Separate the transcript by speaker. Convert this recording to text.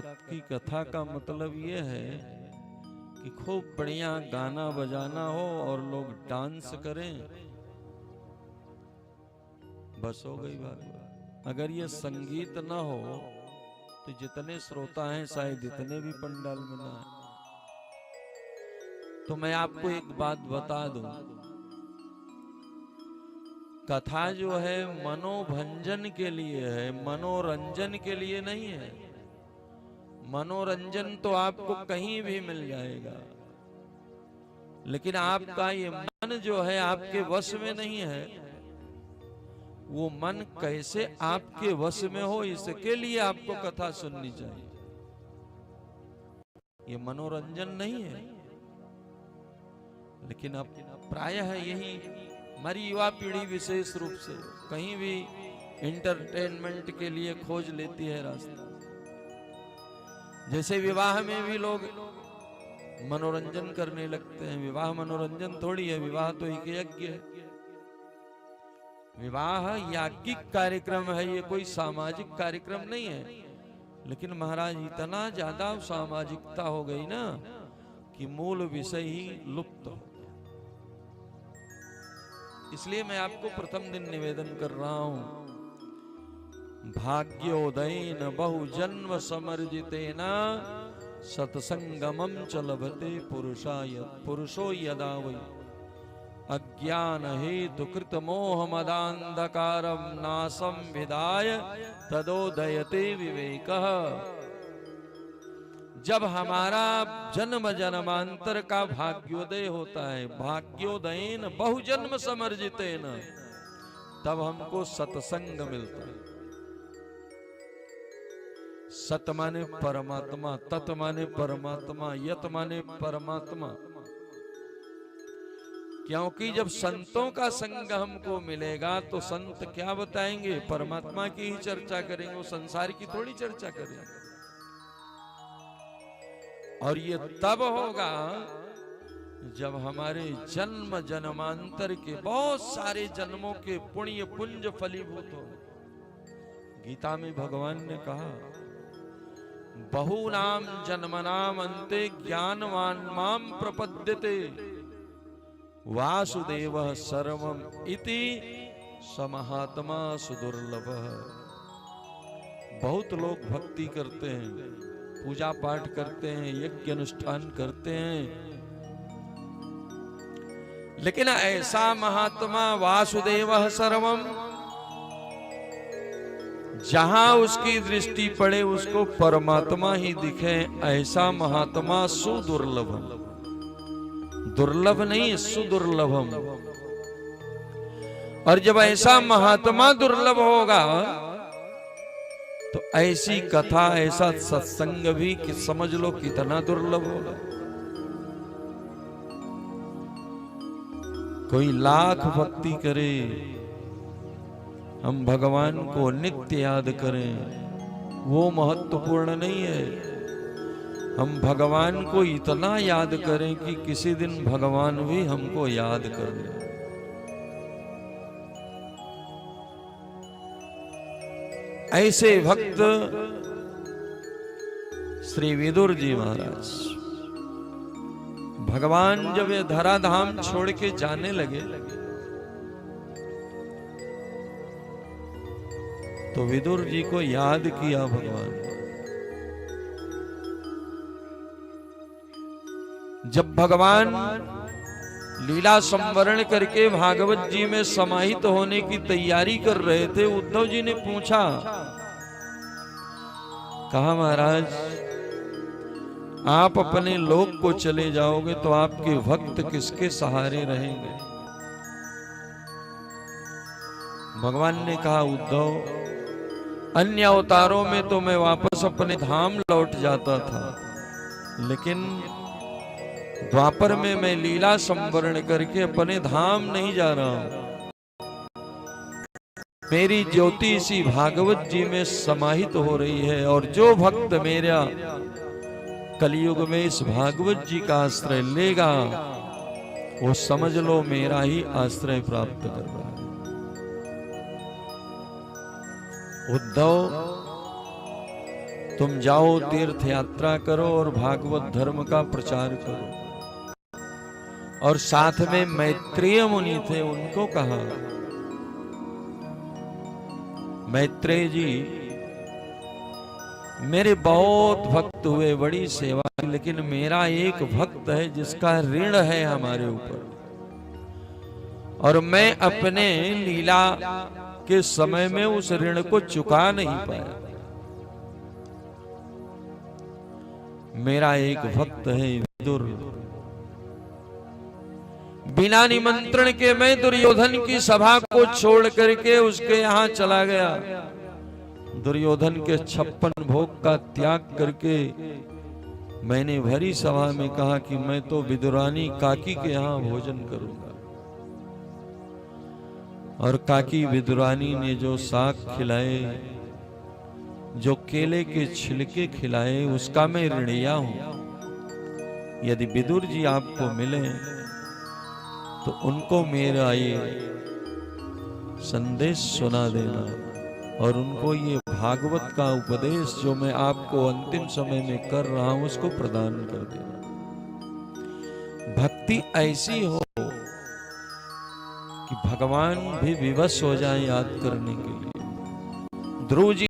Speaker 1: की कथा का मतलब ये है कि खूब बढ़िया गाना बजाना हो और लोग डांस करें, बस हो गई बात। अगर ये संगीत ना हो तो जितने श्रोता हैं शायद इतने भी पंडाल में ना आए। तो मैं आपको एक बात बता दूं, कथा जो है मनोभंजन के लिए है, मनोरंजन के लिए नहीं है। मनोरंजन तो आपको कहीं भी मिल जाएगा, लेकिन आपका ये मन जो है आपके वश में नहीं है। वो मन कैसे आपके वश में हो, इसके लिए आपको कथा सुननी चाहिए। ये मनोरंजन नहीं है। लेकिन अब प्रायः यही हमारी युवा पीढ़ी विशेष रूप से कहीं भी इंटरटेनमेंट के लिए खोज लेती है रास्ता। जैसे विवाह में भी लोग मनोरंजन करने लगते हैं। विवाह मनोरंजन थोड़ी है, विवाह तो एक यज्ञ है। विवाह याज्ञिक कार्यक्रम है, ये कोई सामाजिक कार्यक्रम नहीं है। लेकिन महाराज इतना ज्यादा सामाजिकता हो गई ना कि मूल विषय ही लुप्त हो। इसलिए मैं आपको प्रथम दिन निवेदन कर रहा हूं, भाग्योदयेन बहुजन्म समर्जितेन सत्संगमं च लभते पुरुषो यदा वै अज्ञान हेतु कृत मोह मदांधकारं नासं विदाय तदोदयते विवेकः। जब हमारा जन्म जन्मांतर का भाग्योदय होता है, भाग्योदयेन बहुजन्म समर्जितेन, तब हमको सत्संग मिलता है। सत माने परमात्मा, तत् माने परमात्मा, यत माने परमात्मा। क्योंकि जब संतों का संग हमको मिलेगा तो संत क्या बताएंगे, परमात्मा की ही चर्चा करेंगे, वो संसार की थोड़ी चर्चा करेंगे। और ये तब होगा जब हमारे जन्म जन्मांतर के बहुत सारे जन्मों के पुण्य पुंज फलीभूत हो। गीता में भगवान ने कहा, बहुनाम जन्मनाम अन्ते ज्ञानवान माम प्रपद्यते वासुदेवः सर्वम इति समहात्मा सुदुर्लभः। बहुत लोग भक्ति करते हैं, पूजा पाठ करते हैं, यज्ञ अनुष्ठान करते हैं, लेकिन ऐसा महात्मा वासुदेवः सर्वम, जहां उसकी दृष्टि पड़े उसको परमात्मा ही दिखे, ऐसा महात्मा सुदुर्लभम। दुर्लभ नहीं, सुदुर्लभम। और जब ऐसा महात्मा दुर्लभ होगा तो ऐसी कथा, ऐसा सत्संग भी कि समझ लो कितना दुर्लभ होगा। कोई लाख भक्ति करे, हम भगवान को नित्य याद करें, वो महत्वपूर्ण नहीं है। हम भगवान को इतना याद करें कि किसी दिन भगवान भी हमको याद कर ले। ऐसे भक्त श्री विदुर जी महाराज, भगवान जब ये धराधाम छोड़ के जाने लगे तो विदुर जी को याद किया भगवान। जब भगवान लीला संवरण करके भागवत जी में समाहित होने की तैयारी कर रहे थे, उद्धव जी ने पूछा, कहा महाराज आप अपने लोक को चले जाओगे तो आपके भक्त किसके सहारे रहेंगे? भगवान ने कहा, उद्धव अन्य अवतारों में तो मैं वापस अपने धाम लौट जाता था, लेकिन द्वापर में मैं लीला संवरण करके अपने धाम नहीं जा रहा हूं। मेरी ज्योति इसी भागवत जी में समाहित हो रही है, और जो भक्त मेरा कलयुग में इस भागवत जी का आश्रय लेगा वो समझ लो मेरा ही आश्रय प्राप्त कर रहा है। उद्धव तुम जाओ तीर्थ यात्रा करो और भागवत धर्म का प्रचार करो। और साथ में मैत्रेय मुनि थे, उनको कहा, मैत्रेय जी मेरे बहुत भक्त हुए, बड़ी सेवा, लेकिन मेरा एक भक्त है जिसका ऋण है हमारे ऊपर, और मैं अपने लीला के समय में उस ऋण को चुका नहीं पाया। मेरा एक भक्त है विदुर, बिना निमंत्रण के मैं दुर्योधन की सभा को छोड़ करके उसके यहां चला गया। दुर्योधन के 56 भोग का त्याग करके मैंने भरी सभा में कहा कि मैं तो विदुरानी काकी के यहां भोजन करूंगा। और काकी विदुरानी ने जो साग खिलाए, जो केले के छिलके खिलाए, उसका मैं ऋणिया हूं। यदि विदुर जी आपको मिले तो उनको मेरा ये संदेश सुना देना और उनको ये भागवत का उपदेश जो मैं आपको अंतिम समय में कर रहा हूं उसको प्रदान कर देना। भक्ति ऐसी हो कि भगवान भी विवश हो जाए याद करने के लिए। ध्रुव जी